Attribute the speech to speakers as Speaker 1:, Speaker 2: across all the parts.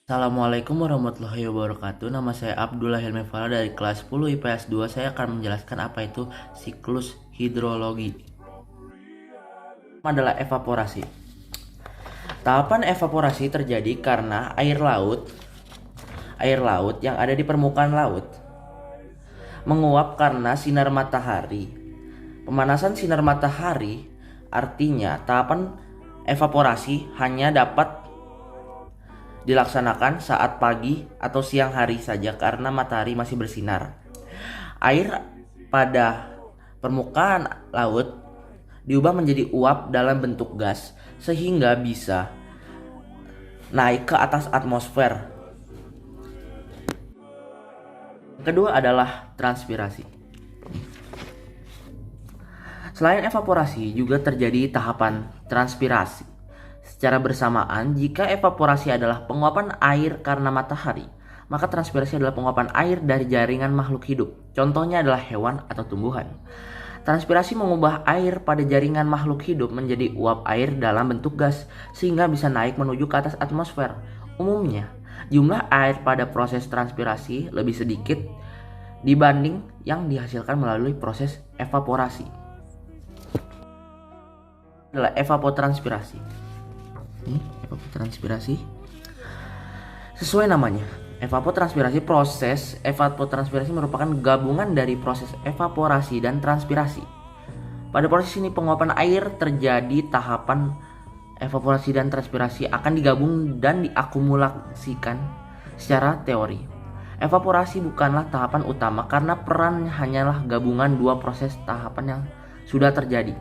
Speaker 1: Assalamualaikum warahmatullahi wabarakatuh. Nama saya Abdullah Hilmi Fala dari kelas 10 IPS 2. Saya akan menjelaskan apa itu siklus hidrologi. Adalah evaporasi. Tahapan evaporasi terjadi karena air laut yang ada di permukaan laut menguap karena sinar matahari. Pemanasan sinar matahari artinya tahapan evaporasi hanya dapat dilaksanakan saat pagi atau siang hari saja karena matahari masih bersinar. Air pada permukaan laut diubah menjadi uap dalam bentuk gas sehingga bisa naik ke atas atmosfer. Kedua adalah transpirasi. Selain evaporasi juga terjadi tahapan transpirasi. Secara bersamaan, jika evaporasi adalah penguapan air karena matahari, maka transpirasi adalah penguapan air dari jaringan makhluk hidup. Contohnya adalah hewan atau tumbuhan. Transpirasi mengubah air pada jaringan makhluk hidup menjadi uap air dalam bentuk gas sehingga bisa naik menuju ke atas atmosfer. Umumnya, jumlah air pada proses transpirasi lebih sedikit dibanding yang dihasilkan melalui proses evaporasi. Adalah evapotranspirasi. Evapotranspirasi sesuai namanya. Proses evapotranspirasi merupakan gabungan dari proses evaporasi dan transpirasi. Pada proses ini penguapan air terjadi, tahapan evaporasi dan transpirasi akan digabung dan diakumulasikan secara teori. Evaporasi bukanlah tahapan utama karena peran hanyalah gabungan dua proses tahapan yang sudah terjadi.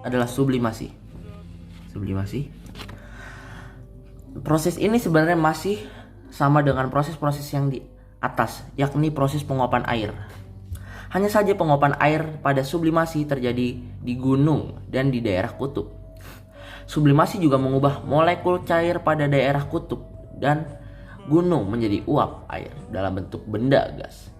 Speaker 1: Adalah sublimasi. Proses ini sebenarnya masih sama dengan proses-proses yang di atas, yakni proses penguapan air. Hanya saja penguapan air pada sublimasi terjadi di gunung dan di daerah kutub. Sublimasi juga mengubah molekul cair pada daerah kutub dan gunung menjadi uap air dalam bentuk benda gas.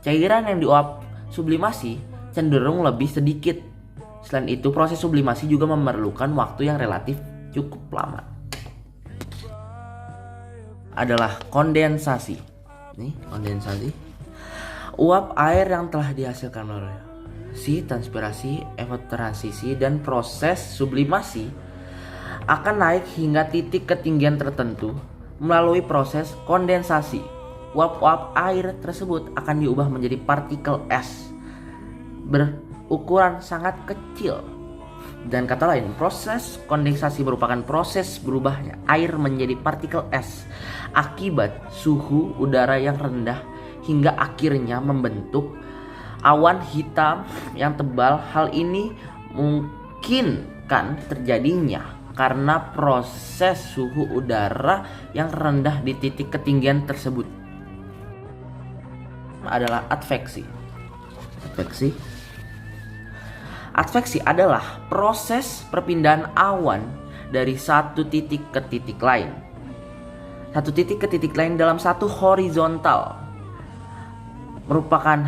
Speaker 1: Cairan yang diuap sublimasi cenderung lebih sedikit. Selain itu, proses sublimasi juga memerlukan waktu yang relatif cukup lama. Adalah kondensasi. Nih, kondensasi. Uap air yang telah dihasilkan melalui transpirasi, evaporansisi, dan proses sublimasi akan naik hingga titik ketinggian tertentu melalui proses kondensasi. Uap-uap air tersebut akan diubah menjadi partikel es berukuran sangat kecil. Dan kata lain, proses kondensasi merupakan proses berubahnya air menjadi partikel es akibat suhu udara yang rendah hingga akhirnya membentuk awan hitam yang tebal. Hal ini mungkin kan terjadinya karena proses suhu udara yang rendah di titik ketinggian tersebut. Adalah adveksi. Adveksi adalah proses perpindahan awan dari satu titik ke titik lain. Satu titik ke titik lain dalam satu horizontal merupakan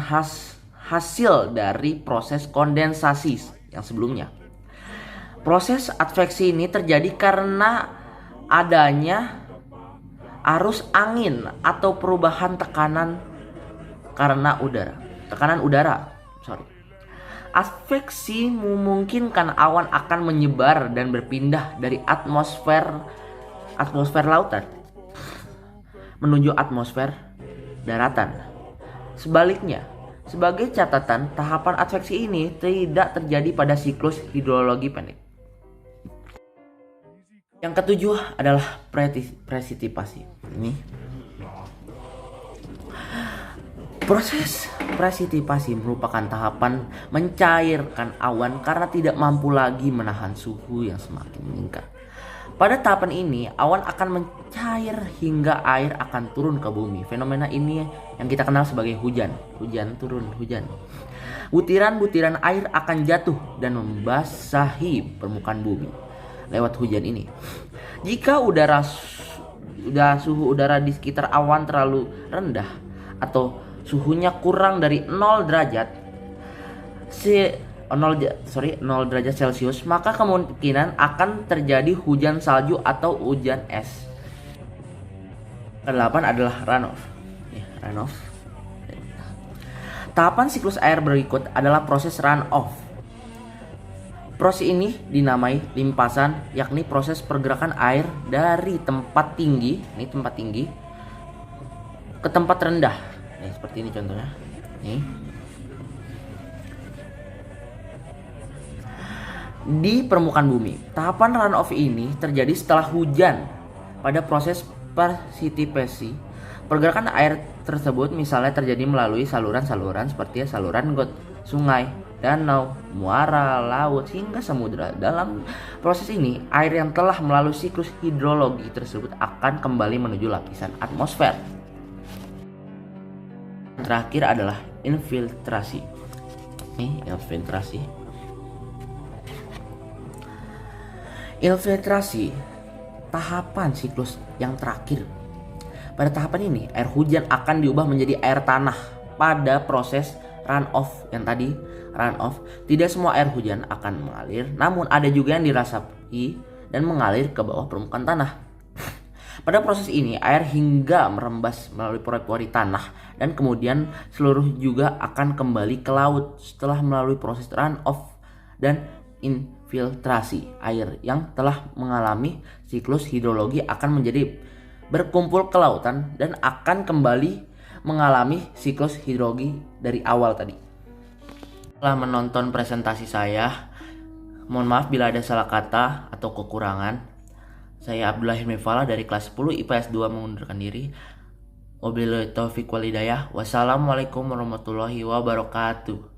Speaker 1: hasil dari proses kondensasi yang sebelumnya. Proses adveksi ini terjadi karena adanya arus angin atau perubahan tekanan udara. Adveksi memungkinkan awan akan menyebar dan berpindah dari atmosfer lautan menuju atmosfer daratan. Sebaliknya, sebagai catatan, tahapan adveksi ini tidak terjadi pada siklus hidrologi pendek. Yang ketujuh adalah presipitasi. Proses presipitasi merupakan tahapan mencairkan awan karena tidak mampu lagi menahan suhu yang semakin meningkat. Pada tahapan ini, awan akan mencair hingga air akan turun ke bumi. Fenomena ini yang kita kenal sebagai hujan. Butiran-butiran air akan jatuh dan membasahi permukaan bumi lewat hujan ini. Jika suhu udara di sekitar awan terlalu rendah atau suhunya kurang dari 0 derajat, 0 derajat Celcius, maka kemungkinan akan terjadi hujan salju atau hujan es. Ke-8 adalah runoff. Runoff. Tahapan siklus air berikut adalah proses runoff. Proses ini dinamai limpasan, yakni proses pergerakan air dari tempat tinggi, ke tempat rendah. Seperti ini contohnya. Di permukaan bumi. Tahapan runoff ini terjadi setelah hujan. Pada proses precipitation, pergerakan air tersebut misalnya terjadi melalui saluran-saluran seperti saluran got, sungai, danau, muara, laut, hingga samudera. Dalam proses ini, air yang telah melalui siklus hidrologi tersebut akan kembali menuju lapisan atmosfer. Terakhir adalah infiltrasi. Infiltrasi, tahapan siklus yang terakhir. Pada tahapan ini, air hujan akan diubah menjadi air tanah. Pada proses runoff yang tadi, tidak semua air hujan akan mengalir, namun ada juga yang dirasapi dan mengalir ke bawah permukaan tanah. Pada proses ini, air hingga merembas melalui pori-pori tanah dan kemudian seluruh juga akan kembali ke laut setelah melalui proses runoff dan infiltrasi. Air yang telah mengalami siklus hidrologi akan menjadi berkumpul ke lautan dan akan kembali mengalami siklus hidrologi dari awal tadi. Setelah menonton presentasi saya, mohon maaf bila ada salah kata atau kekurangan. Saya Abdullah Hilmi Falah dari kelas 10 IPS 2 mengundurkan diri. Wabillahi taufiq wal hidayah. Wassalamualaikum warahmatullahi wabarakatuh.